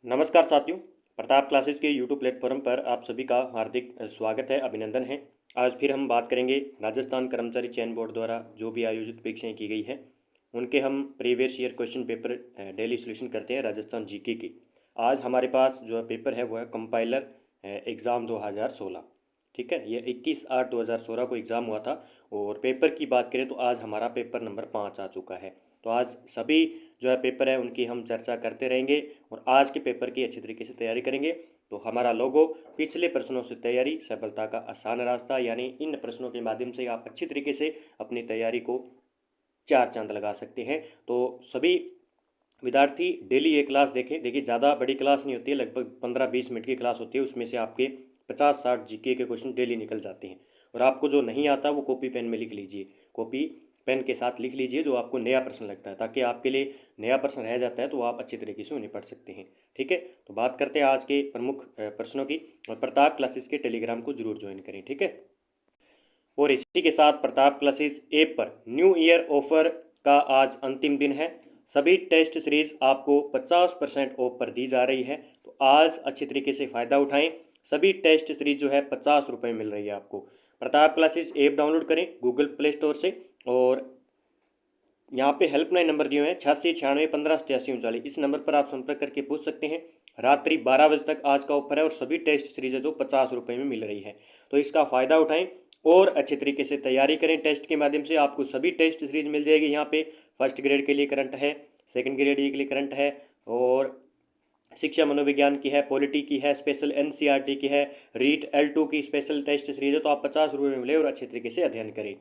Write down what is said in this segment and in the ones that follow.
नमस्कार साथियों। प्रताप क्लासेस के यूट्यूब प्लेटफॉर्म पर आप सभी का हार्दिक स्वागत है, अभिनंदन है। आज फिर हम बात करेंगे राजस्थान कर्मचारी चयन बोर्ड द्वारा जो भी आयोजित परीक्षाएं की गई है उनके हम previous year question paper daily solution करते हैं राजस्थान जीके की। आज हमारे पास जो पेपर है वो है कंपाइलर एग्ज़ाम 2016। ठीक है, ये 21/8/2016 को एग्ज़ाम हुआ था। और पेपर की बात करें तो आज हमारा पेपर नंबर 5 आ चुका है। तो आज सभी जो है पेपर है उनकी हम चर्चा करते रहेंगे और आज के पेपर की अच्छी तरीके से तैयारी करेंगे। तो हमारा लोगो पिछले प्रश्नों से तैयारी सफलता का आसान रास्ता, यानी इन प्रश्नों के माध्यम से आप अच्छी तरीके से अपनी तैयारी को चार चांद लगा सकते हैं। तो सभी विद्यार्थी डेली ये क्लास देखें। देखिए, ज़्यादा बड़ी क्लास नहीं होती है, लगभग 15-20 मिनट की क्लास होती है। उसमें से आपके 50-60 जीके के क्वेश्चन डेली निकल जाते हैं। और आपको जो नहीं आता वो कॉपी पेन में लिख लीजिए, कॉपी पेन के साथ लिख लीजिए जो आपको नया प्रश्न लगता है, ताकि आपके लिए नया प्रश्न रह जाता है तो आप अच्छी तरीके से उन्हें पढ़ सकते हैं। ठीक है, तो बात करते हैं आज के प्रमुख प्रश्नों की। और प्रताप क्लासेस के टेलीग्राम को जरूर ज्वाइन करें। ठीक है, और इसी के साथ प्रताप क्लासेस ऐप पर न्यू ईयर ऑफर का आज अंतिम दिन है। सभी टेस्ट सीरीज आपको 50% ऑफ पर दी जा रही है। तो आज अच्छी तरीके से फ़ायदा उठाएं। सभी टेस्ट सीरीज जो है 50 रुपये मिल रही है आपको। प्रताप क्लासेस ऐप डाउनलोड करें गूगल प्ले स्टोर से। और यहाँ पे हेल्पलाइन नंबर दिए हुए हैं 86 96 15 87 39। इस नंबर पर आप संपर्क करके पूछ सकते हैं। रात्रि 12 बजे तक आज का ऑफर है और सभी टेस्ट सीरीज है जो 50 रुपये में मिल रही है। तो इसका फ़ायदा उठाएं और अच्छे तरीके से तैयारी करें। टेस्ट के माध्यम से आपको सभी टेस्ट सीरीज मिल जाएगी। यहाँ पे फर्स्ट ग्रेड के लिए करंट है, सेकंड ग्रेड के लिए करंट है, और शिक्षा मनोविज्ञान की है, पॉलिटी की है, स्पेशल एनसीईआरटी की है, रीट L2 की स्पेशल टेस्ट सीरीज है। तो आप 50 रुपये में मिले और अच्छे तरीके से अध्ययन करें।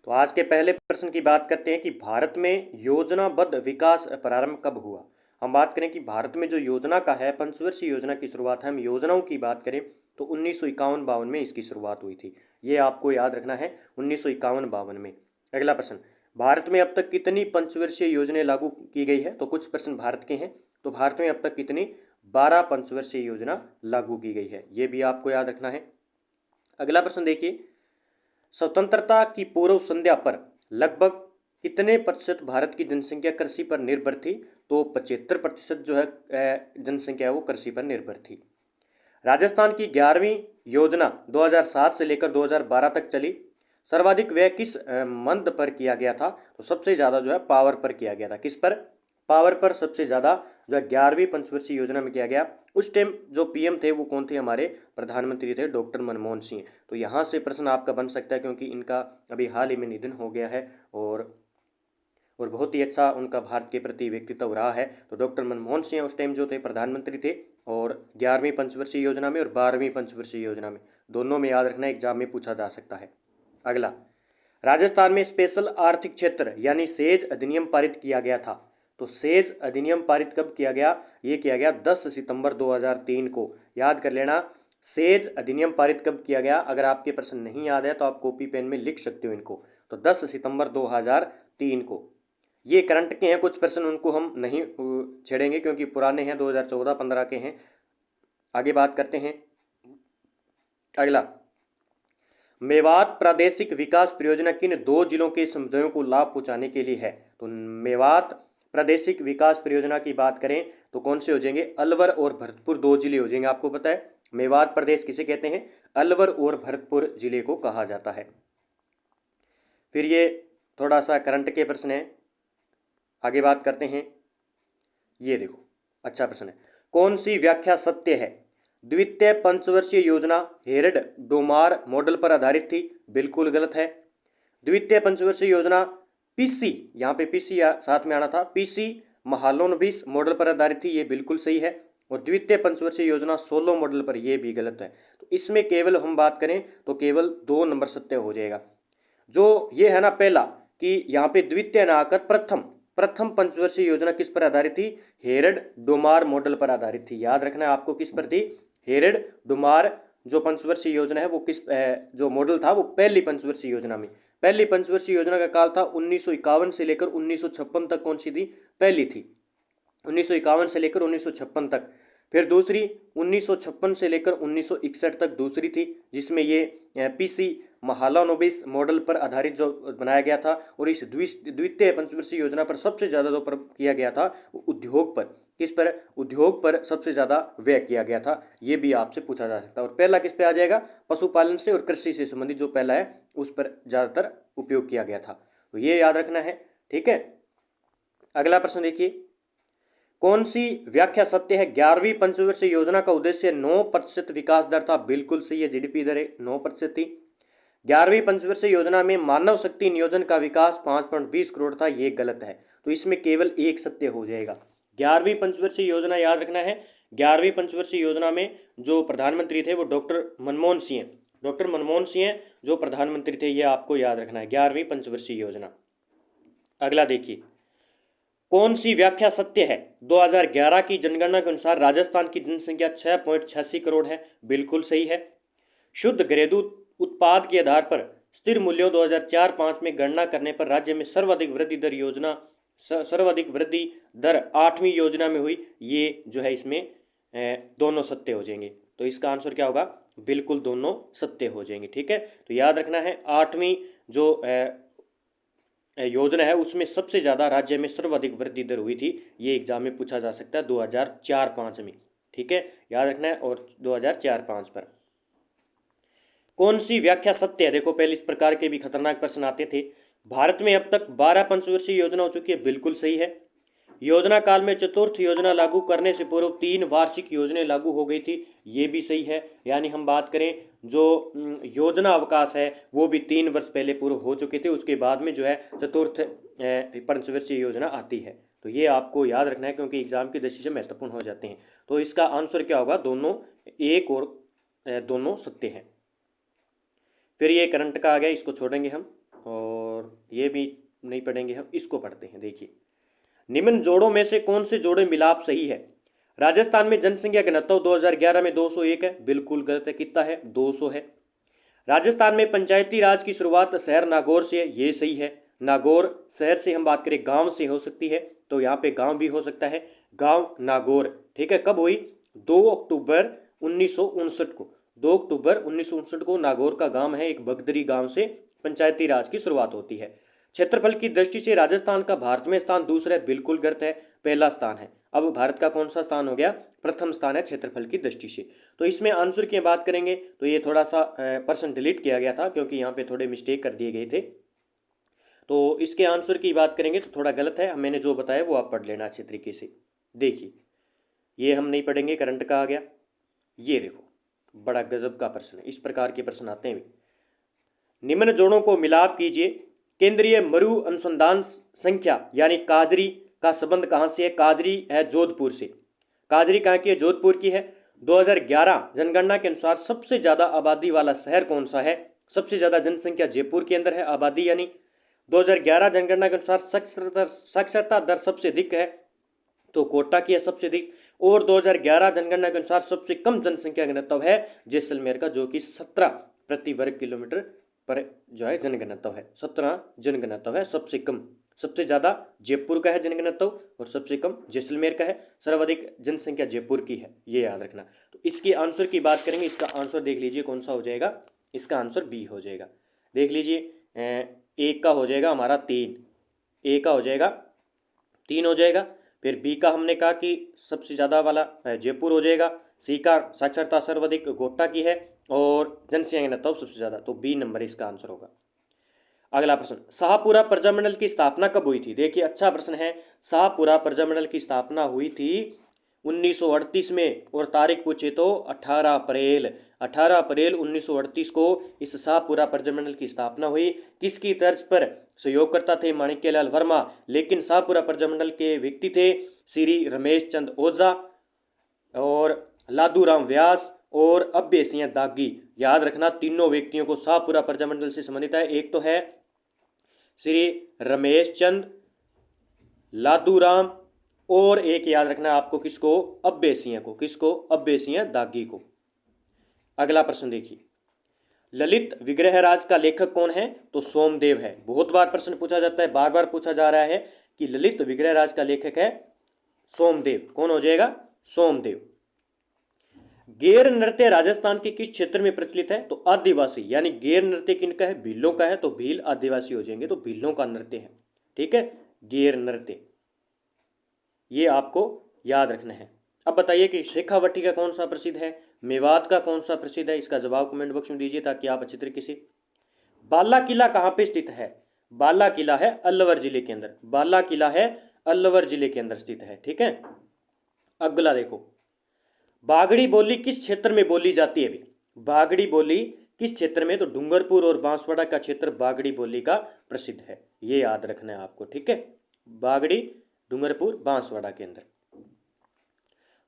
तो आज के पहले प्रश्न की बात करते हैं कि भारत में योजनाबद्ध विकास प्रारंभ कब हुआ। हम बात करें कि भारत में जो योजना का है, पंचवर्षीय योजना की शुरुआत है, हम योजनाओं की बात करें तो 1951-52 में इसकी शुरुआत हुई थी। ये आपको याद रखना है, 1951-52 में। अगला प्रश्न, भारत में अब तक कितनी पंचवर्षीय योजनाएं लागू की गई है। तो कुछ प्रश्न भारत के हैं। तो भारत में अब तक कितनी 12 पंचवर्षीय योजना लागू की गई है, ये भी आपको याद रखना है। अगला प्रश्न देखिए, स्वतंत्रता की पूर्व संध्या पर लगभग कितने प्रतिशत भारत की जनसंख्या कृषि पर निर्भर थी। तो 75% जो है जनसंख्या है वो कृषि पर निर्भर थी। राजस्थान की 11वीं योजना 2007 से लेकर 2012 तक चली। सर्वाधिक व्यय किस मंद पर किया गया था। तो सबसे ज़्यादा जो है पावर पर किया गया था। किस पर? पावर पर सबसे ज़्यादा जो है 11वीं पंचवर्षीय योजना में किया गया। उस टाइम जो पीएम थे वो कौन थे? हमारे प्रधानमंत्री थे डॉक्टर मनमोहन सिंह। तो यहाँ से प्रश्न आपका बन सकता है, क्योंकि इनका अभी हाल ही में निधन हो गया है और बहुत ही अच्छा उनका भारत के प्रति व्यक्तित्व रहा है। तो डॉक्टर मनमोहन सिंह उस टाइम जो थे प्रधानमंत्री थे, और 11वीं पंचवर्षीय योजना में और 12वीं पंचवर्षीय योजना में, दोनों में याद रखना, एग्जाम में पूछा जा सकता है। अगला, राजस्थान में स्पेशल आर्थिक क्षेत्र यानी सेज अधिनियम पारित किया गया था। तो सेज अधिनियम पारित कब किया गया? ये किया गया 10 सितंबर 2003 को। याद कर लेना, सेज अधिनियम पारित कब किया गया। अगर आपके प्रश्न नहीं याद है तो आप कॉपी पेन में लिख सकते हो इनको। तो 10 सितंबर 2003 को। ये करंट के हैं कुछ प्रश्न, उनको हम नहीं छेड़ेंगे क्योंकि पुराने हैं, 2014-15 के हैं। आगे बात करते हैं। अगला, मेवात प्रादेशिक विकास परियोजना किन दो जिलों के समुदायों को लाभ पहुंचाने के लिए है। तो मेवात प्रादेशिक विकास परियोजना की बात करें तो कौन से हो जाएंगे? अलवर और भरतपुर दो जिले हो जाएंगे। आपको पता है मेवात प्रदेश किसे कहते हैं? अलवर और भरतपुर जिले को कहा जाता है। फिर ये थोड़ा सा करंट के प्रश्न है, आगे बात करते हैं। ये देखो, अच्छा प्रश्न है, कौन सी व्याख्या सत्य है? द्वितीय पंचवर्षीय योजना हेरड डोमार मॉडल पर आधारित थी, बिल्कुल गलत है। द्वितीय पंचवर्षीय योजना पीसी, यहाँ पे पीसी साथ में आना था, पीसी महालोनबिस मॉडल पर आधारित थी, ये बिल्कुल सही है। और द्वितीय पंचवर्षीय योजना सोलो मॉडल पर, ये भी गलत है। तो इसमें केवल हम बात करें तो केवल 2 नंबर सत्य हो जाएगा। जो ये है ना पहला, कि यहाँ पे द्वितीय ना आकर प्रथम पंचवर्षीय योजना किस पर आधारित थी? हेरड डोमार मॉडल पर आधारित थी। याद रखना है आपको किस पर थी? हेरड डोमार जो पंचवर्षीय योजना है वो किस जो मॉडल था वो पहली पंचवर्षीय योजना में। पहली पंचवर्षीय योजना का काल था 1951 से लेकर 1956 तक। कौन सी थी? पहली थी 1951 से लेकर 1956 तक। फिर दूसरी 1956 से लेकर 1961 तक दूसरी थी, जिसमें ये पीसी महालानोबिस मॉडल पर आधारित जो बनाया गया था, और इस द्वितीय पंचवर्षीय योजना पर सबसे ज़्यादा जो किया गया था उद्योग पर, किस पर, उद्योग पर सबसे ज़्यादा व्यय किया गया था, ये भी आपसे पूछा जा सकता है। और पहला किस पे आ जाएगा, पशुपालन से और कृषि से संबंधित जो पहला है उस पर ज़्यादातर उपयोग किया गया था, तो ये याद रखना है। ठीक है, अगला प्रश्न देखिए, कौन सी व्याख्या सत्य है। 11वीं पंचवर्षीय योजना का उद्देश्य 9% विकास दर था, बिल्कुल सही है, जीडीपी दर 9% थी। 11वीं पंचवर्षीय योजना में मानव शक्ति नियोजन का विकास 5.20 करोड़ था, ये गलत है, तो इसमें केवल एक सत्य हो जाएगा। 11वीं पंचवर्षीय योजना याद रखना है, 11वीं पंचवर्षीय योजना में जो प्रधानमंत्री थे वो डॉक्टर मनमोहन सिंह हैं, डॉक्टर मनमोहन सिंह हैं जो प्रधानमंत्री थे, ये आपको याद रखना है, 11वीं पंचवर्षीय योजना। अगला देखिए, कौन सी व्याख्या सत्य है। 2011 की जनगणना के अनुसार राजस्थान की जनसंख्या 6.86 करोड़ है, बिल्कुल सही है। शुद्ध घरेलू उत्पाद के आधार पर स्थिर मूल्यों 2004-05 में गणना करने पर राज्य में सर्वाधिक वृद्धि दर 8वीं योजना में हुई, ये जो है इसमें दोनों सत्य हो जाएंगे, तो इसका आंसर क्या होगा, बिल्कुल दोनों सत्य हो जाएंगे। ठीक है, तो याद रखना है 8वीं जो योजना है उसमें सबसे ज़्यादा राज्य में सर्वाधिक वृद्धि दर हुई थी, ये एग्जाम में पूछा जा सकता है 2004-05 में। ठीक है, याद रखना है। और 2004-05 पर कौन सी व्याख्या सत्य है, देखो पहले इस प्रकार के भी खतरनाक प्रश्न आते थे। भारत में अब तक 12 पंचवर्षीय योजना हो चुकी है, बिल्कुल सही है। योजना काल में चतुर्थ योजना लागू करने से पूर्व 3 वार्षिक योजनाएं लागू हो गई थी, ये भी सही है। यानी हम बात करें जो योजना अवकाश है वो भी 3 वर्ष पहले पूर्व हो चुके थे, उसके बाद में जो है चतुर्थ पंचवर्षीय योजना आती है, तो ये आपको याद रखना है क्योंकि एग्जाम की दृष्टि से महत्वपूर्ण हो जाते हैं। तो इसका आंसर क्या होगा, दोनों एक और दोनों सत्य हैं। फिर ये करंट का आ गया, इसको छोड़ेंगे हम, और ये भी नहीं पढ़ेंगे हम, इसको पढ़ते हैं। देखिए, निम्न जोड़ों में से कौन से जोड़े मिलाप सही है। राजस्थान में जनसंख्या घनत्व 2011 में 201 है, बिल्कुल गलत है, कितना है, 200 है। राजस्थान में पंचायती राज की शुरुआत शहर नागौर से है, ये सही है। नागौर शहर से हम बात करें गांव से हो सकती है, तो यहाँ पे गांव भी हो सकता है, गांव नागौर। ठीक है, कब हुई, 2 अक्टूबर 1959 को, 2 अक्टूबर 1959 को नागौर का गांव है, एक बगदरी गांव से पंचायती राज की शुरुआत होती है। क्षेत्रफल की दृष्टि से राजस्थान का भारत में स्थान दूसरा है, बिल्कुल गलत है, पहला स्थान है। अब भारत का कौन सा स्थान हो गया, प्रथम स्थान है क्षेत्रफल की दृष्टि से। तो इसमें आंसर की बात करेंगे तो ये थोड़ा सा पर्सन डिलीट किया गया था क्योंकि यहाँ पे थोड़े मिस्टेक कर दिए गए थे, तो इसके आंसर की बात करेंगे तो थोड़ा गलत है, मैंने जो बताया वो आप पढ़ लेना अच्छे तरीके से। देखिए, ये हम नहीं पढ़ेंगे, करंट का आ गया, ये देखो बड़ा गजब का प्रश्न है, इस प्रकार के प्रश्न आते हैं। निम्न जोड़ों को मिलाप कीजिए। केंद्रीय मरु अनुसंधान संख्या यानी काजरी का संबंध कहाँ से है, काजरी है जोधपुर से। काजरी कहाँ की है, जोधपुर की है। 2011 जनगणना के अनुसार सबसे ज़्यादा आबादी वाला शहर कौन सा है, सबसे ज़्यादा जनसंख्या जयपुर के अंदर है, आबादी यानी। 2011 जनगणना के अनुसार साक्षरता दर सबसे अधिक है, तो कोटा की है सबसे अधिक। और 2011 जनगणना के अनुसार सबसे कम जनसंख्या घनत्व है जैसलमेर का, जो कि 17 प्रति वर्ग किलोमीटर पर जो है जनघनत्व है, 17 जनघनत्व है सबसे कम। सबसे ज़्यादा जयपुर का है जनघनत्व और सबसे कम जैसलमेर का है, सर्वाधिक जनसंख्या जयपुर की है, ये याद रखना। तो इसके आंसर की बात करेंगे, इसका आंसर देख लीजिए कौन सा हो जाएगा, इसका आंसर बी हो जाएगा। देख लीजिए, एक का हो जाएगा हमारा 3, ए का हो जाएगा 3 हो जाएगा, फिर बी का हमने कहा कि सबसे ज़्यादा वाला जयपुर हो जाएगा, सी का साक्षरता सर्वाधिक गोटा की है, और जनसंख्या घनत्व सबसे ज़्यादा, तो बी नंबर इसका आंसर होगा। अगला प्रश्न, शाहपुरा प्रजामंडल की स्थापना कब हुई थी। देखिए अच्छा प्रश्न है, शाहपुरा प्रजामंडल की स्थापना हुई थी 1938 में, और तारीख पूछे तो 18 अप्रैल 1938 को इस शाहपुरा प्रजामंडल की स्थापना हुई। किसकी तर्ज पर, सहयोगकर्ता थे माणिक्यलाल वर्मा, लेकिन शाहपुरा प्रजामंडल के व्यक्ति थे श्री रमेश चंद ओझा और लादूराम व्यास और अब्बे सिंह दागी। याद रखना, तीनों व्यक्तियों को शाहपुरा प्रजामंडल से संबंधित है, एक तो है श्री रमेश चंद, लादूराम, और एक याद रखना आपको किसको, अब्बे सिंह को, किसको, अब्बे सिंह दागी को। अगला प्रश्न देखिए, ललित विग्रहराज का लेखक कौन है, तो सोमदेव है। बहुत बार प्रश्न पूछा जाता है, बार बार पूछा जा रहा है कि ललित विग्रहराज का लेखक है सोमदेव, कौन हो जाएगा, सोमदेव। गेर नृत्य राजस्थान के किस क्षेत्र में प्रचलित है? तो आदिवासी, यानी गेर नृत्य किनका है? भीलों का है, तो भील आदिवासी हो जाएंगे, तो भीलों का नृत्य है। ठीक है, गेर नृत्य, ये आपको याद रखना है। अब बताइए कि शेखावटी का कौन सा प्रसिद्ध है, मेवात का कौन सा प्रसिद्ध है? इसका जवाब कमेंट बॉक्स में दीजिए ताकि आप अच्छी तरीके से। बाला किला कहाँ पे स्थित है? बाला किला है अलवर जिले के अंदर, बाला किला है अलवर जिले के अंदर स्थित है। ठीक है, अगला देखो, बागड़ी बोली किस क्षेत्र में बोली जाती है? बागड़ी बोली किस क्षेत्र में? तो डूंगरपुर और बांसवाड़ा का क्षेत्र बागड़ी बोली का प्रसिद्ध है, ये याद रखना है आपको। ठीक है, बागड़ी, डूंगरपुर, बांसवाड़ा के अंदर।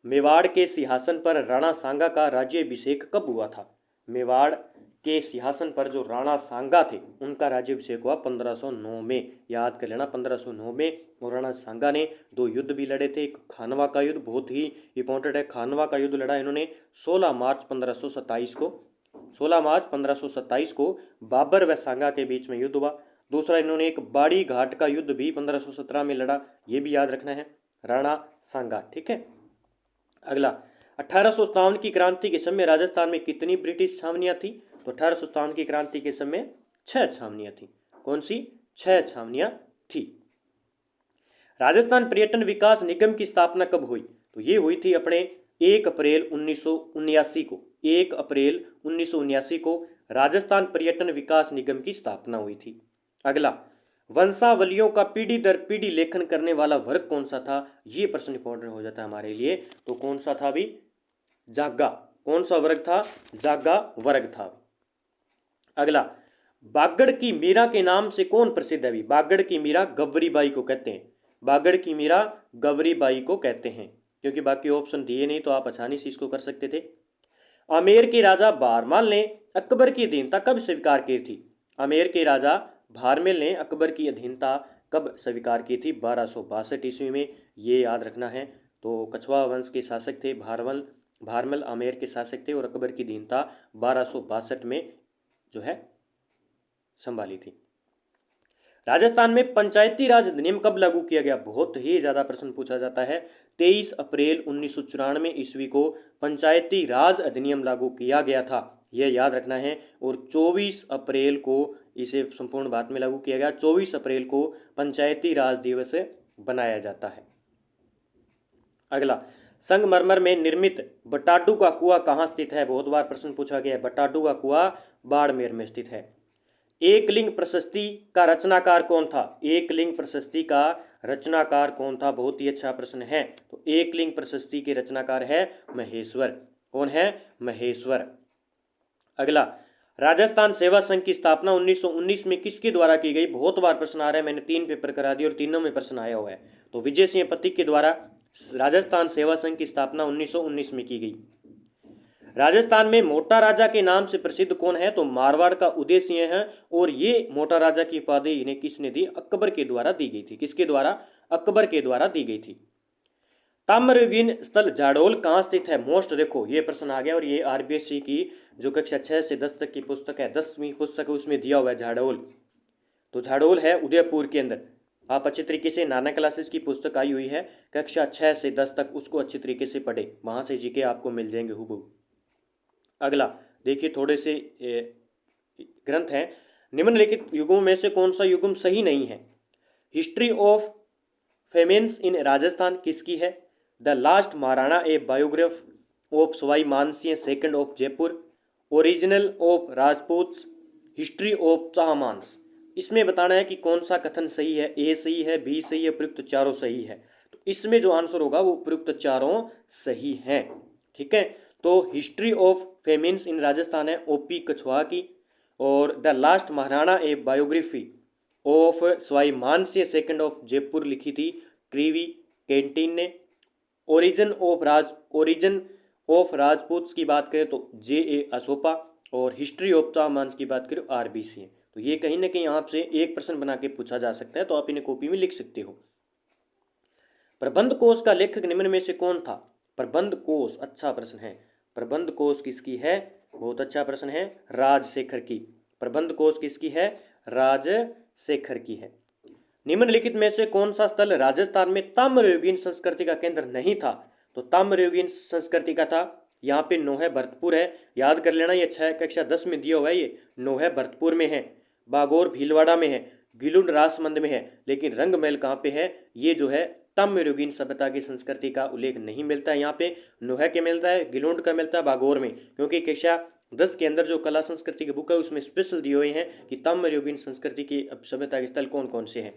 मेवाड़ के सिंहासन पर राणा सांगा का राज्याभिषेक कब हुआ था? मेवाड़ के सिंहासन पर जो राणा सांगा थे उनका राज्याभिषेक हुआ 1509 में, याद कर लेना 1509 में। और राणा सांगा ने दो युद्ध भी लड़े थे, एक खानवा का युद्ध बहुत ही इंपॉर्टेंट है, खानवा का युद्ध लड़ा इन्होंने 16 मार्च 1527 को, 16 मार्च 1527 को बाबर व सांगा के बीच में युद्ध हुआ। दूसरा इन्होंने एक बाड़ी घाट का युद्ध भी 1517 में लड़ा, ये भी याद रखना है, राणा सांगा। ठीक है, अगला, 1857 की क्रांति के समय राजस्थान में कितनी ब्रिटिश छावनियां थी? तो 1857 की क्रांति के समय 6 छावनियां थी। कौन सी? 6 छावनियां थी। राजस्थान पर्यटन विकास निगम की स्थापना कब हुई? तो ये हुई थी अपने 1 अप्रैल 1979 को, 1 अप्रैल 1979 को राजस्थान पर्यटन विकास निगम की स्थापना हुई थी। अगला, वंशावलियों का पीढ़ी दर पीढ़ी लेखन करने वाला वर्ग कौन सा था? ये प्रश्न इंपॉर्टेंट हो जाता है हमारे लिए। तो कौन सा था भी? जागा। कौन सा वर्ग था? जागा वर्ग था। अगला, बागड़ की मीरा के नाम से कौन प्रसिद्ध है? भी बागड़ की मीरा गवरी बाई को कहते हैं, बागड़ की मीरा गवरी बाई को कहते हैं, क्योंकि बाकी ऑप्शन दिए नहीं तो आप आसानी से इसको कर सकते थे। आमेर के राजा भारमल ने अकबर की अधीनता कब स्वीकार की थी? आमेर के राजा भारमल ने अकबर की अधीनता कब स्वीकार की थी? 1262 ईस्वी में, ये याद रखना है। तो कछवा वंश के शासक थे भारमल, भारमल आमेर के शासक थे और अकबर की अधीनता 1262 में जो है संभाली थी। राजस्थान में पंचायती राज अधिनियम कब लागू किया गया? बहुत ही ज्यादा प्रश्न पूछा जाता है। 23 अप्रैल 1994 ईस्वी को पंचायती राज अधिनियम लागू किया गया था, यह याद रखना है। और 24 अप्रैल को इसे संपूर्ण भारत में लागू किया गया। 24 अप्रैल को पंचायती राज दिवस बनाया जाता है। अगला, संगमरमर में निर्मित बटाडू का कुआं कहाँ स्थित है? बहुत बार प्रश्न पूछा गया है। बटाडू का कुआं बाड़मेर में स्थित है। एकलिंग प्रशस्ति का रचनाकार कौन था? एकलिंग प्रशस्ति का रचनाकार कौन था? बहुत ही अच्छा प्रश्न है। तो एकलिंग प्रशस्ति के रचनाकार है महेश्वर। कौन है? महेश्वर। अगला, राजस्थान सेवा संघ की स्थापना 1919 में किसके द्वारा की गई? बहुत बार प्रश्न आ रहा है, मैंने 3 पेपर करा दिए और तीनों में प्रश्न आया हुआ है। तो विजय सिंह पथिक के द्वारा राजस्थान सेवा संघ की स्थापना 1919 में की गई। राजस्थान में मोटा राजा के नाम से प्रसिद्ध कौन है? तो मारवाड़ का उदय सिंह है। और ये मोटा राजा की उपाधि इन्हें किसने दी? अकबर के द्वारा दी गई थी। किसके द्वारा? अकबर के द्वारा दी गई थी। ताम्रयुगीन स्थल झाड़ोल कहाँ स्थित है? मोस्ट देखो ये प्रश्न आ गया, और ये आरबीएससी की जो कक्षा 6 से 10 तक की पुस्तक है, 10वीं पुस्तक है, उसमें दिया हुआ है झाड़ोल। तो झाड़ोल है उदयपुर के अंदर। आप अच्छी तरीके से नाना क्लासेस की पुस्तक आई हुई है कक्षा 6 से 10 तक, उसको अच्छी तरीके से पढ़े, वहाँ से जीके आपको मिल जाएंगे हुबहू। अगला देखिए, थोड़े से ग्रंथ हैं। निम्नलिखित युगों में से कौन सा युगम सही नहीं है? History of famines in Rajasthan किसकी है? The last Maharana a biography of Sawai Mansingh second of Jaipur, original of Rajput, history of Chahamanas. इसमें बताना है कि कौन सा कथन सही है। ए सही है, बी सही है, उपयुक्त चारों सही है। तो इसमें जो आंसर होगा वो उपयुक्त चारों सही है। ठीक है, तो हिस्ट्री ऑफ फेमिन्स इन राजस्थान है ओपी कछवा की, और the last Maharana A biography of Sawai Mansingh second of Jaipur लिखी थी क्रीवी कैंटीन ने। ओरिजिन ऑफ राजपूत की बात करें तो जे असोपा, और हिस्ट्री ऑफ चाहमांस की बात करें आरबीसी है। तो ये कहीं ना कहीं आपसे एक प्रश्न बना के पूछा जा सकता है, तो आप इन्हें कॉपी में लिख सकते हो। प्रबंध कोश का लेखक निम्न में से कौन था? प्रबंध कोश, अच्छा प्रश्न है। प्रबंध कोश किसकी है? बहुत अच्छा प्रश्न है, राजशेखर की। प्रबंध कोश किसकी है? राजशेखर की है। निम्नलिखित में से कौन सा स्थल राजस्थान में ताम्रयुगीन संस्कृति का केंद्र नहीं था? तो ताम्रयुगीन संस्कृति का था यहाँ पे नोहे भरतपुर है, याद कर लेना, ये 6 कक्षा 10 में दिया हुआ है। ये नोहे भरतपुर में है, बागोर भीलवाड़ा में है, गिलुंड राजसमंद में है, लेकिन रंगमहल कहाँ पे है? ये जो है ताम्रयुगीन सभ्यता की संस्कृति का उल्लेख नहीं मिलता है यहाँ पे। नोहे के मिलता है, गिलुंड का मिलता है, बागोर में, क्योंकि कक्षा 10 के अंदर जो कला संस्कृति की बुक है उसमें स्पेशल दिए हुए हैं कि ताम्रयुगीन संस्कृति की सभ्यता के स्थल कौन कौन से हैं।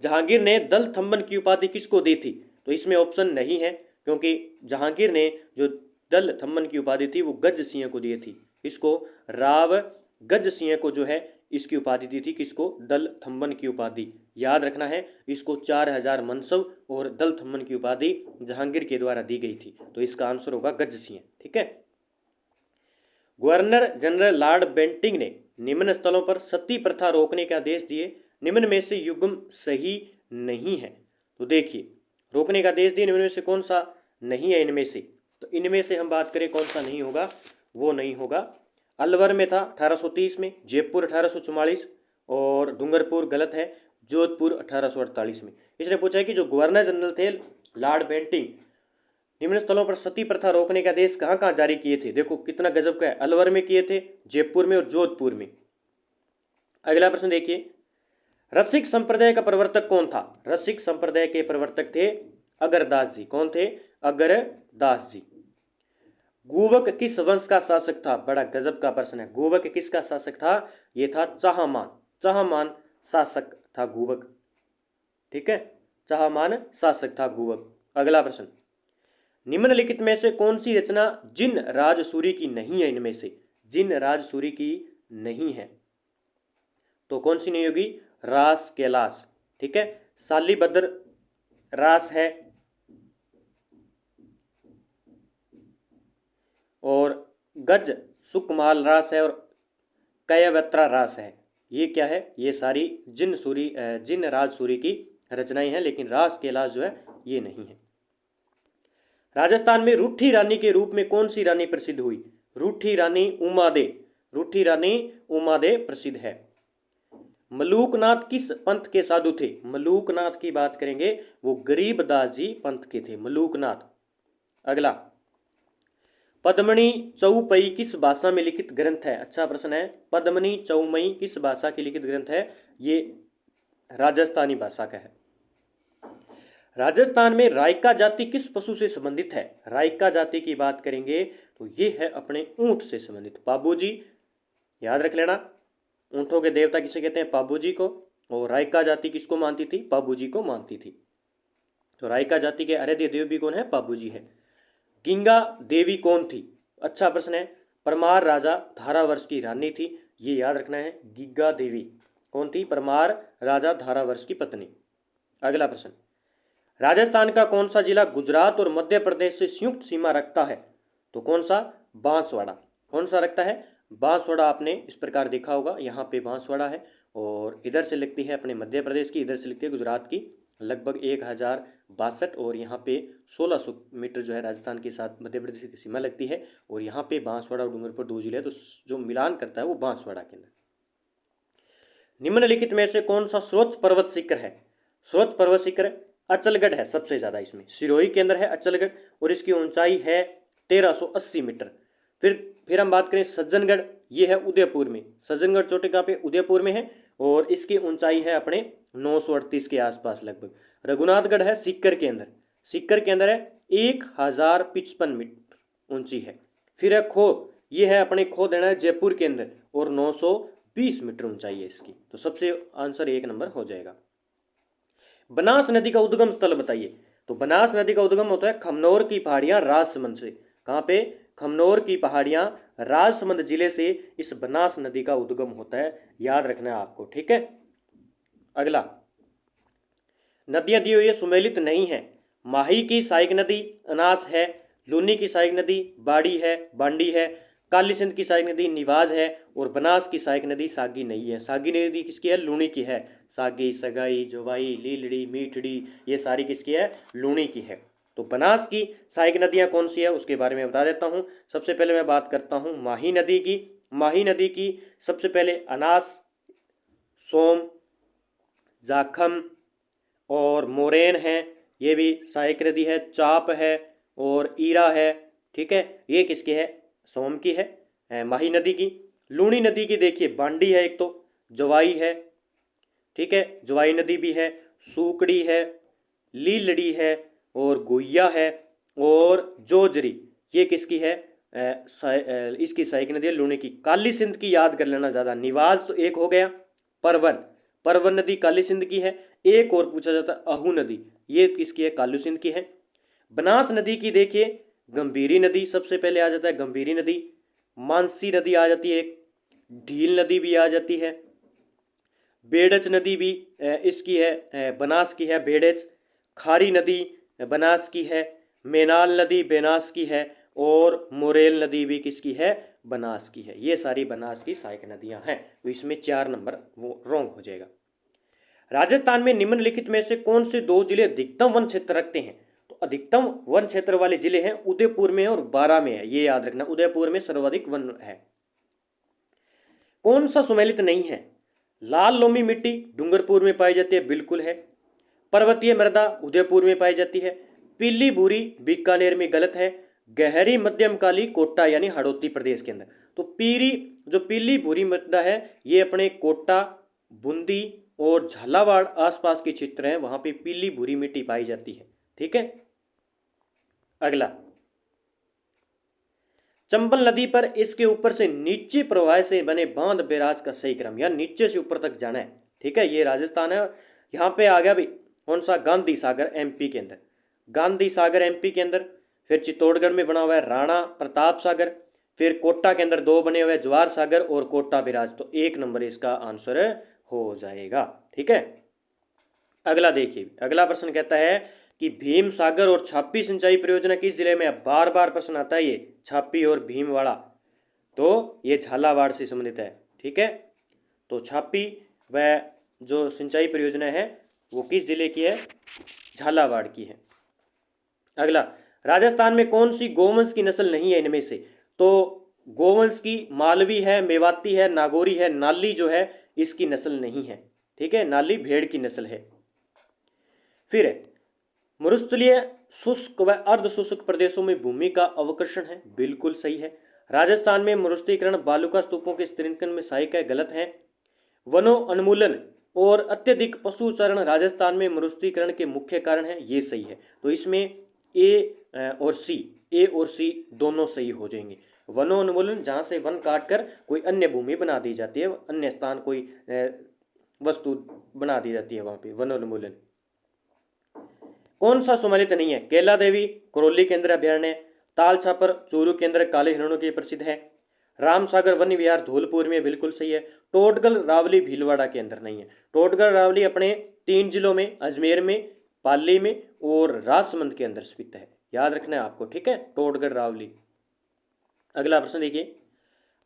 जहांगीर ने दल थम्बन की उपाधि किसको दी थी? तो इसमें ऑप्शन नहीं है, क्योंकि जहांगीर ने जो दल थम्बन की उपाधि थी वो गज सिंह को दी थी। इसको राव गज सिंह को जो है इसकी उपाधि दी थी, किसको? दल थम्बन की उपाधि। याद रखना है, इसको 4000 मनसब और दल थम्बन की उपाधि जहांगीर के द्वारा दी गई थी। तो इसका आंसर होगा गज सिंह। ठीक है। गवर्नर जनरल लॉर्ड बेंटिंग ने निम्न स्थलों पर सती प्रथा रोकने के आदेश दिए, निम्न में से युग्म सही नहीं है। तो देखिए, रोकने का आदेश दिए, निम्न में से कौन सा नहीं है इनमें से? तो इनमें से हम बात करें कौन सा नहीं होगा, वो नहीं होगा। अलवर में था 1830 में, जयपुर 1844 और डूंगरपुर गलत है, जोधपुर 1848 में। इसने पूछा है कि जो गवर्नर जनरल थे लॉर्ड बेंटिंग, निम्न स्थलों पर सती प्रथा रोकने का आदेश कहाँ कहाँ जारी किए थे? देखो कितना गजब का है, अलवर में किए थे, जयपुर में और जोधपुर में। अगला प्रश्न देखिए, रसिक संप्रदाय का प्रवर्तक कौन था? रसिक संप्रदाय के प्रवर्तक थे अगरदास जी। कौन थे? अगरदास जी। गोवक किस वंश का शासक था? बड़ा गजब का प्रश्न है। गोवक किसका शासक था? ये था चाहमान। चाहमान शासक था गोवक। ठीक है, चाहमान शासक था गोवक। अगला प्रश्न, निम्नलिखित में से कौन सी रचना जिन राजसूरी की नहीं है? इनमें से जिन राजसूरी की नहीं है तो कौन सी नहीं होगी? रास कैलाश। ठीक है, शालीभद्र रास है और गज सुकमाल रास है और कयवत्रा रास है। ये क्या है? ये सारी जिन राजसूरी की रचनाएं हैं, लेकिन रास कैलाश जो है ये नहीं है। राजस्थान में रूठी रानी के रूप में कौन सी रानी प्रसिद्ध हुई? रूठी रानी उमादे। रूठी रानी उमादे प्रसिद्ध है। मलूकनाथ किस पंथ के साधु थे? मलूकनाथ की बात करेंगे, वो गरीबदास जी पंथ के थे, मलूकनाथ। अगला, पद्मणि चौपई किस भाषा में लिखित ग्रंथ है? अच्छा प्रश्न है। पद्मणि चौमई किस भाषा की लिखित ग्रंथ है? ये राजस्थानी भाषा का है। राजस्थान में रायका जाति किस पशु से संबंधित है? रायका जाति की बात करेंगे तो ये है अपने ऊंट से संबंधित। पाबूजी, याद रख लेना, ऊंटों के देवता किसे कहते हैं? पाबूजी को। और रायका जाति किसको मानती थी? पाबूजी को मानती थी। तो रायका जाति के आराध्य देव भी कौन है? पाबूजी है। गिंगा देवी कौन थी? अच्छा प्रश्न है। परमार राजा धारावर्ष की रानी थी, ये याद रखना है। गिग्गा देवी कौन थी? परमार राजा धारावर्ष की पत्नी। अगला प्रश्न, राजस्थान का कौन सा जिला गुजरात और मध्य प्रदेश से संयुक्त सीमा रखता है? तो कौन सा? बांसवाड़ा। कौन सा रखता है? बांसवाड़ा। आपने इस प्रकार देखा होगा, यहाँ पे बांसवाड़ा है और इधर से लगती है अपने मध्य प्रदेश की, इधर से लगती है गुजरात की, लगभग 1062 और यहाँ पे 1600 मीटर जो है राजस्थान के साथ मध्य प्रदेश की सीमा लगती है। और यहाँ पे बांसवाड़ा और डूंगरपुर 2 जिले, तो जो मिलान करता है वो बांसवाड़ा के अंदर। निम्नलिखित में से कौन सा सर्वोच्च पर्वत शिखर है? सर्वोच्च पर्वत शिखर अचलगढ़ है, सबसे ज़्यादा इसमें सिरोही के अंदर है अचलगढ़, और इसकी ऊंचाई है 1380 मीटर। फिर हम बात करें सज्जनगढ़, ये है उदयपुर में। सज्जनगढ़ चोटी कहाँ पे? उदयपुर में है और इसकी ऊंचाई है अपने 938 के आसपास लगभग। रघुनाथगढ़ है सीकर के अंदर, सीकर के अंदर है 1055 मीटर ऊंची है। फिर है खो, ये है अपने खो देना है जयपुर के अंदर और 920 मीटर ऊंचाई है इसकी। तो सबसे आंसर 1 नंबर हो जाएगा। बनास नदी का उद्गम स्थल बताइए। तो बनास नदी का उद्गम होता है खमनोर की पहाड़ियां राजसमंद से। कहाँ पे? खमनोर की पहाड़ियां राजसमंद जिले से इस बनास नदी का उद्गम होता है, याद रखना है आपको। ठीक है। अगला, नदियां दी हुई है, सुमेलित नहीं है। माही की सहायक नदी अनास है, लूनी की सहायक नदी बाड़ी है, बांडी है, काली सिंध की सहायक नदी निवाज है और बनास की सहायक नदी सागी नहीं है। सागी नदी किसकी है? लूनी की है। सागी, सगाई, जोवाई, लीलड़ी, मीठड़ी, ये सारी किसकी है? लूनी की है। तो बनास की सहायक नदियाँ कौन सी है उसके बारे में बता देता हूँ। सबसे पहले मैं बात करता हूँ माही नदी की। माही नदी की सबसे पहले अनास, सोम, जाखम और मोरेन है, ये भी सहायक नदी है। चाप है और ईरा है ठीक है, ये किसकी है, सोम की है, माही नदी की। लूणी नदी की देखिए बांडी है एक तो, जवाई है, ठीक है, जवाई नदी भी है, सूकड़ी है, लीलड़ी है, और गोया है, और जोजरी, ये किसकी है, इसकी सहायक नदी है लूणी की। काली सिंध की याद कर लेना ज़्यादा, निवाज तो एक हो गया, परवन, परवन नदी काली सिंध की है। एक और पूछा जाता है अहू नदी, ये किसकी है, कालू सिंध की है। बनास नदी की देखिए, गंभीरी नदी सबसे पहले आ जाता है, गंभीरी नदी। मानसी नदी आ जाती है एक, ढील नदी भी आ जाती है, बेड़च नदी भी इसकी है, बनास की है बेड़च। खारी नदी बनास की है, मेनाल नदी बेनास की है, और मोरेल नदी भी किसकी है, बनास की है। ये सारी बनास की सहायक नदियां हैं, तो इसमें 4 नंबर वो रॉन्ग हो जाएगा। राजस्थान में निम्नलिखित में से कौन से 2 जिले अधिकतम वन क्षेत्र रखते हैं? तो अधिकतम वन क्षेत्र वाले जिले हैं उदयपुर में और बारां में है, ये याद रखना, उदयपुर में सर्वाधिक वन है। कौन सा सुमेलित नहीं है? लाल लोमी मिट्टी डूंगरपुर में पाई जाती है, बिल्कुल है। पर्वतीय मृदा उदयपुर में पाई जाती है। पीली भूरी बीकानेर में, गलत है। गहरी मध्यम काली कोटा यानी हड़ौती प्रदेश के अंदर। तो पीली भूरी मृदा है ये अपने कोटा, बूंदी और झालावाड़ आसपास के क्षेत्र हैं, वहां पे पीली भूरी मिट्टी पाई जाती है, ठीक है। अगला, चंबल नदी पर इसके ऊपर से नीचे प्रवाह से बने बांध बैराज का सही क्रम, या नीचे से ऊपर तक जाना है, ठीक है। ये राजस्थान है, यहाँ पे आ गया भाई कौन सा, गांधी सागर एमपी के अंदर, गांधी सागर एमपी के अंदर। फिर चित्तौड़गढ़ में बना हुआ है राणा प्रताप सागर। फिर कोटा के अंदर 2 बने हुए हैं, जवार सागर और कोटा बैराज। तो 1 नंबर इसका आंसर हो जाएगा, ठीक है। अगला देखिए, अगला प्रश्न कहता है कि भीम सागर और छापी सिंचाई परियोजना किस जिले में है? बार बार प्रश्न आता है ये, छापी और भीमवाड़ा, तो ये झालावाड़ से संबंधित है, ठीक है। तो छापी व जो सिंचाई परियोजना है वो किस जिले की है? झालावाड़ की है। अगला, राजस्थान में कौन सी गोवंश की नस्ल नहीं है इनमें से? तो गोवंश की मालवी है, मेवाती है, नागौरी है, नाली जो है इसकी नस्ल नहीं है, ठीक है, नाली भेड़ की नस्ल है। फिर मरुस्थलीय शुष्क व अर्ध शुष्क प्रदेशों में भूमि का अवकर्षण है, बिल्कुल सही है। राजस्थान में मरुस्थलीकरण बालुका स्तूपों के स्त्रीकरण में सहायक है, गलत है। वनो उन्मूलन और अत्यधिक पशुचारण राजस्थान में मरुस्थलीकरण के मुख्य कारण है, ये सही है। तो इसमें ए और सी दोनों सही हो जाएंगे। वनोन्मूलन जहाँ से वन काटकर कोई अन्य भूमि बना दी जाती है, अन्य स्थान कोई वस्तु बना दी जाती है, वहाँ पे वनोन्मूलन। कौन सा सम्मिलित नहीं है? कैला देवी करौली केंद्र अभ्यारण्य, ताल छापर चूरू केंद्र काले हिरणों के प्रसिद्ध है। रामसागर वन विहार धौलपुर में, बिल्कुल सही है। टोटगल रावली भीलवाड़ा के अंदर नहीं है। टोटगल रावली अपने 3 जिलों में, अजमेर में, पाली में और राजसमंद के अंदर स्थित है, याद रखना है आपको, ठीक है, टोटगल रावली। अगला प्रश्न देखिए,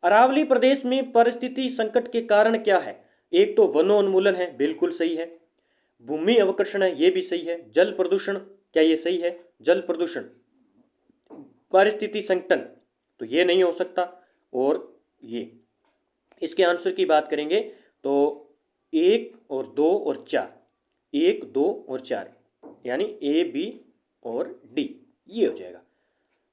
अरावली प्रदेश में परिस्थिति संकट के कारण क्या है? एक तो वनोन्मूलन है, बिल्कुल सही है। भूमि अवकर्षण है, ये भी सही है। जल प्रदूषण, क्या ये सही है? जल प्रदूषण, परिस्थिति संकटन, तो ये नहीं हो सकता। और ये इसके आंसर की बात करेंगे तो 1 और 2 और 4, 1, 2 और 4 यानी ए, बी और डी, ये हो जाएगा।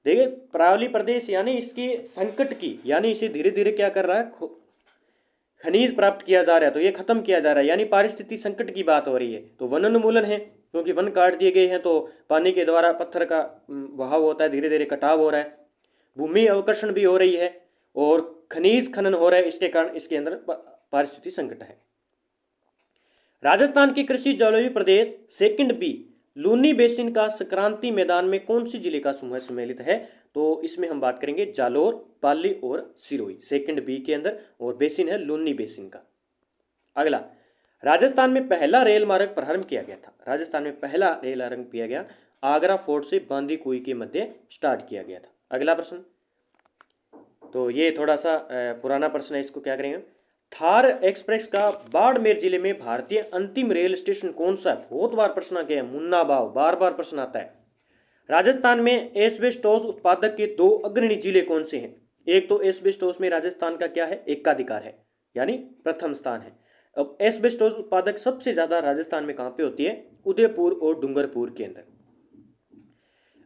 देखिए अरावली प्रदेश यानी इसके संकट की, यानी इसे धीरे धीरे क्या कर रहा है, खनिज प्राप्त किया जा रहा है, तो ये खत्म किया जा रहा है, यानी पारिस्थितिक संकट की बात हो रही है। तो वनोन्मूलन है, क्योंकि वन काट दिए गए हैं, तो पानी के द्वारा पत्थर का बहाव होता है, धीरे धीरे कटाव हो रहा है। भूमि अवकर्षण भी हो रही है और खनिज खनन हो रहा है, इसके कारण इसके अंदर पारिस्थितिक संकट है। राजस्थान के कृषि जलवायु प्रदेश सेकंड बी लूनी बेसिन का संक्रांति मैदान में कौन सी जिले का समूह सम्मिलित है? तो इसमें हम बात करेंगे जालोर, पाली और सिरोही, सेकंड बी के अंदर, और बेसिन है लूनी बेसिन का। अगला, राजस्थान में पहला रेल मार्ग प्रारंभ किया गया था। राजस्थान में पहला रेल मार्ग किया गया आगरा फोर्ट से बांदी कुई के मध्य स्टार्ट किया गया था। अगला प्रश्न, तो ये थोड़ा सा पुराना प्रश्न है, इसको क्या करेंगे। थार एक्सप्रेस का बाड़मेर जिले में भारतीय अंतिम रेल स्टेशन कौन सा है? बहुत बार प्रश्न आ गया है, मुन्ना भाव, बार बार प्रश्न आता है। राजस्थान में एस्बेस्टोस उत्पादक के 2 अग्रणी जिले कौन से हैं? एक तो एस्बेस्टोस में राजस्थान का क्या है, एकाधिकार है, यानी प्रथम स्थान है। अब एस्बेस्टोस उत्पादक सबसे ज्यादा राजस्थान में कहां पे होती है? उदयपुर और डूंगरपुर के अंदर।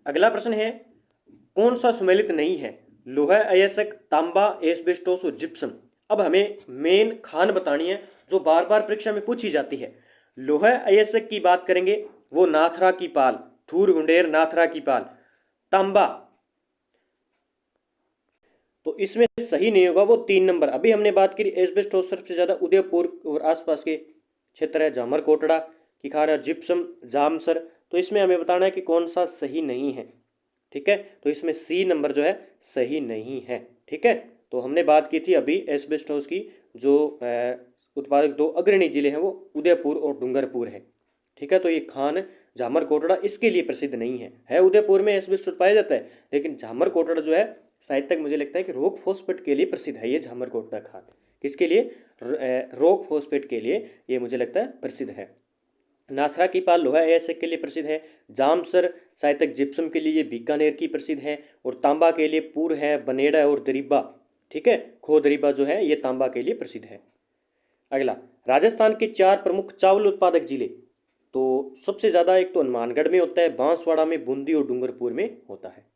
अगला प्रश्न है, कौन सा सम्मिलित नहीं है? लोहा अयस्क, तांबा, एस्बेस्टोस और जिप्सम। अब हमें मेन खान बतानी है जो बार बार परीक्षा में पूछी जाती है। लोहा अयस्क की बात करेंगे, वो नाथरा की पाल, थूर हुंडेर नाथरा की पाल। तांबा, तो इसमें सही नहीं होगा, वो 3 नंबर। अभी हमने बात करी एस्बेस्टोस सबसे ज्यादा उदयपुर और आसपास के क्षेत्र है, जामर कोटड़ा की खान है, जिप्सम जामसर। तो इसमें हमें बताना है कि कौन सा सही नहीं है। ठीक है, तो इसमें सी नंबर जो है सही नहीं है। ठीक है, तो हमने बात की थी अभी एस्बेस्टोस की, जो उत्पादक 2 अग्रणी जिले हैं वो उदयपुर और डूंगरपुर है। ठीक है, तो ये खान झामर कोटड़ा इसके लिए प्रसिद्ध नहीं है उदयपुर में एस्बेस्टोस पाया जाता है, लेकिन झामर कोटड़ा जो है शायद तक मुझे लगता है कि रॉक फॉस्फेट के लिए प्रसिद्ध है ये झामर कोटड़ा खान। किसके लिए? रॉक फॉस्फेट के लिए ये मुझे लगता है प्रसिद्ध है। नाथरा की पाल लोहा अयस्क के लिए प्रसिद्ध है। जामसर शायद तक जिप्सम के लिए ये बीकानेर की प्रसिद्ध है। और तांबा के लिए पूर है, बनेड़ा और दरीबा। ठीक है, खो दरीबा जो है ये तांबा के लिए प्रसिद्ध है। अगला, राजस्थान के 4 प्रमुख चावल उत्पादक जिले। तो सबसे ज़्यादा एक तो हनुमानगढ़ में होता है, बांसवाड़ा में, बूंदी और डूंगरपुर में होता है।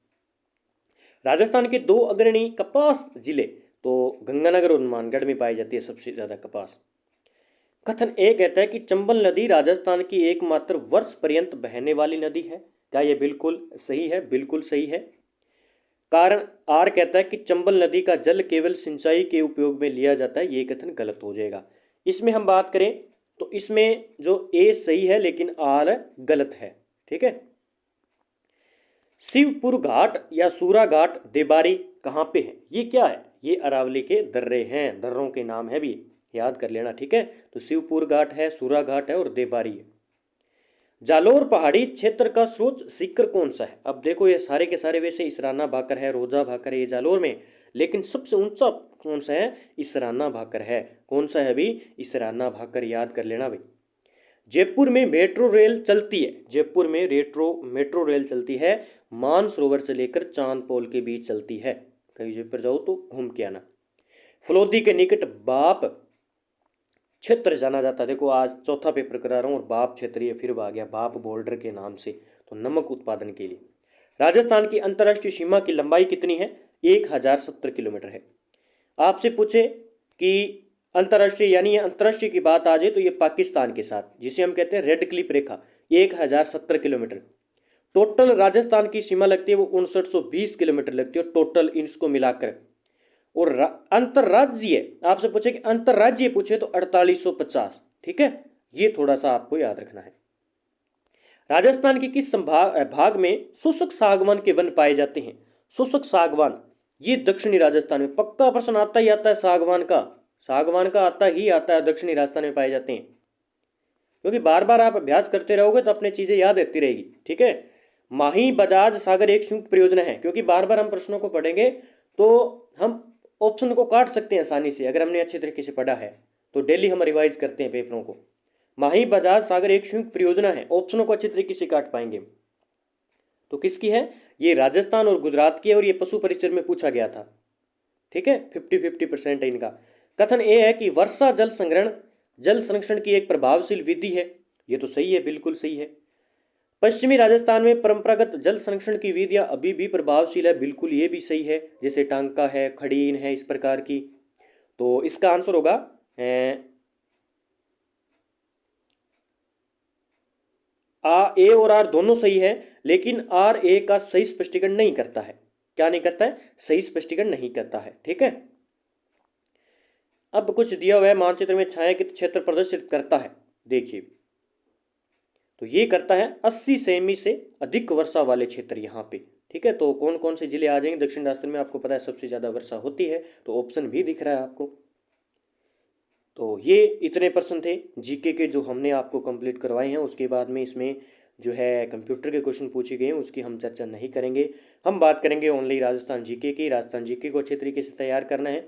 राजस्थान के 2 अग्रणी कपास जिले, तो गंगानगर और हनुमानगढ़ में पाई जाती है सबसे ज़्यादा कपास। कथन ए कहता है कि चंबल नदी राजस्थान की एकमात्र वर्ष पर्यंत बहने वाली नदी है। क्या यह बिल्कुल सही है? बिल्कुल सही है। कारण आर कहता है कि चंबल नदी का जल केवल सिंचाई के उपयोग में लिया जाता है। ये कथन गलत हो जाएगा। इसमें हम बात करें तो इसमें जो ए सही है लेकिन आर गलत है। ठीक है, शिवपुर घाट या सूरा घाट देबारी कहाँ पे है? ये क्या है? ये अरावली के दर्रे हैं, दर्रों के नाम है भी, याद कर लेना। ठीक है, तो शिवपुर घाट है, सूरा घाट है और देबारी है। जालोर पहाड़ी क्षेत्र का स्रोत सीकर कौन सा है? अब देखो ये सारे के सारे वैसे इसराना भाकर है, रोजा भाकर है ये जालोर में, लेकिन सबसे ऊंचा कौन सा है? इसराना भाकर है। कौन सा है भी? इसराना भाकर, याद कर लेना भाई। जयपुर में मेट्रो रेल चलती है, जयपुर में मेट्रो रेल चलती है, मानसरोवर से लेकर चांदपोल के बीच चलती है। कहीं जयपुर जाओ तो घूम के आना। फलोदी के निकट बाप क्षेत्र जाना जाता है। देखो आज चौथा पेपर करा रहा हूँ और बाप क्षेत्र ये फिर आ गया, बाप बॉर्डर के नाम से, तो नमक उत्पादन के लिए। राजस्थान की अंतर्राष्ट्रीय सीमा की लंबाई कितनी है? 1070 किलोमीटर है। आपसे पूछे कि अंतर्राष्ट्रीय यानी अंतर्राष्ट्रीय की बात आ जाए तो ये पाकिस्तान के साथ, जिसे हम कहते हैं रेड क्लिप रेखा, 1070 किलोमीटर। टोटल राजस्थान की सीमा लगती है वो 5920 किलोमीटर लगती है टोटल इसको मिलाकर। और अंतर्राज्यीय आपसे पूछे कि अंतर्राज्यीय पूछे तो 4850। ठीक है, ये थोड़ा सा आपको याद रखना है। राजस्थान के किस भाग में शुष्क सागवान के वन पाए जाते हैं? शुष्क सागवान, ये दक्षिणी राजस्थान में, पक्का प्रश्न आता ही आता है सागवान का, सागवान का आता ही आता है, दक्षिणी राजस्थान में पाए जाते हैं। क्योंकि बार बार आप अभ्यास करते रहोगे तो अपने चीजें याद रहती रहेगी। ठीक है, माही बजाज सागर एक संयुक्त परियोजना है, क्योंकि बार बार हम प्रश्नों को पढ़ेंगे तो हम ऑप्शन को काट सकते हैं आसानी से, अगर हमने अच्छे तरीके से पढ़ा है तो। डेली हम रिवाइज करते हैं पेपरों को। माही बजाज सागर एक संयुक्त परियोजना है, ऑप्शनों को अच्छे तरीके से काट पाएंगे। तो किसकी है? ये राजस्थान और गुजरात की है, और ये पशु परिचर में पूछा गया था। ठीक है, 50-50% है इनका। कथन ए है कि वर्षा जल संरक्षण की एक प्रभावशील विधि है। ये तो सही है, बिल्कुल सही है। पश्चिमी राजस्थान में परंपरागत जल संरक्षण की विधियां अभी भी प्रभावशील है, बिल्कुल ये भी सही है, जैसे टांका है, खड़ीन है, इस प्रकार की। तो इसका आंसर होगा ए और आर दोनों सही है, लेकिन आर ए का सही स्पष्टीकरण नहीं करता है। क्या नहीं करता है? सही स्पष्टीकरण नहीं करता है। ठीक है, अब कुछ दिया हुआ है मानचित्र में छायांकित क्षेत्र प्रदर्शित करता है। देखिए, तो ये करता है 80 सेमी से अधिक वर्षा वाले क्षेत्र यहाँ पे। ठीक है, तो कौन कौन से जिले आ जाएंगे? दक्षिण राजस्थान में आपको पता है सबसे ज़्यादा वर्षा होती है, तो ऑप्शन भी दिख रहा है आपको। तो ये इतने प्रश्न थे जीके के जो हमने आपको कंप्लीट करवाए हैं। उसके बाद में इसमें जो है कंप्यूटर के क्वेश्चन पूछे गए हैं, उसकी हम चर्चा नहीं करेंगे। हम बात करेंगे ओनली राजस्थान जीके की। राजस्थान जीके को अच्छे तरीके से तैयार करना है,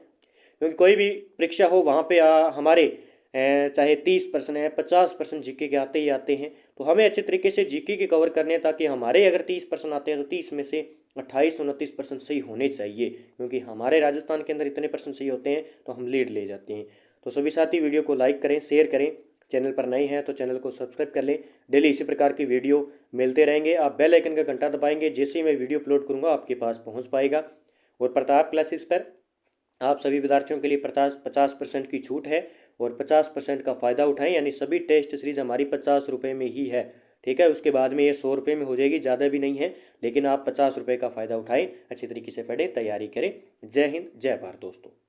क्योंकि कोई भी परीक्षा हो वहाँ पे हमारे चाहे 30% है, 50% जीके के आते ही आते हैं। तो हमें अच्छे तरीके से जीके के कवर करने हैं, ताकि हमारे अगर 30% आते हैं तो 30 में से 28-29% सही होने चाहिए, क्योंकि हमारे राजस्थान के अंदर इतने % सही होते हैं तो हम लीड ले जाते हैं। तो सभी साथी वीडियो को लाइक करें, शेयर करें, चैनल पर नए हैं तो चैनल को सब्सक्राइब कर लें। डेली इसी प्रकार की वीडियो मिलते रहेंगे। आप बेल आइकन का घंटा दबाएंगे, जैसे ही मैं वीडियो अपलोड करूँगा आपके पास पहुँच पाएगा। और प्रताप क्लासेस पर आप सभी विद्यार्थियों के लिए 50% की छूट है और 50% का फ़ायदा उठाएं। यानी सभी टेस्ट सीरीज़ हमारी 50 रुपये में ही है। ठीक है, उसके बाद में ये 100 रुपये में हो जाएगी, ज़्यादा भी नहीं है, लेकिन आप 50 रुपये का फ़ायदा उठाएं, अच्छी तरीके से पढ़ें, तैयारी करें। जय हिंद, जय भारत दोस्तों।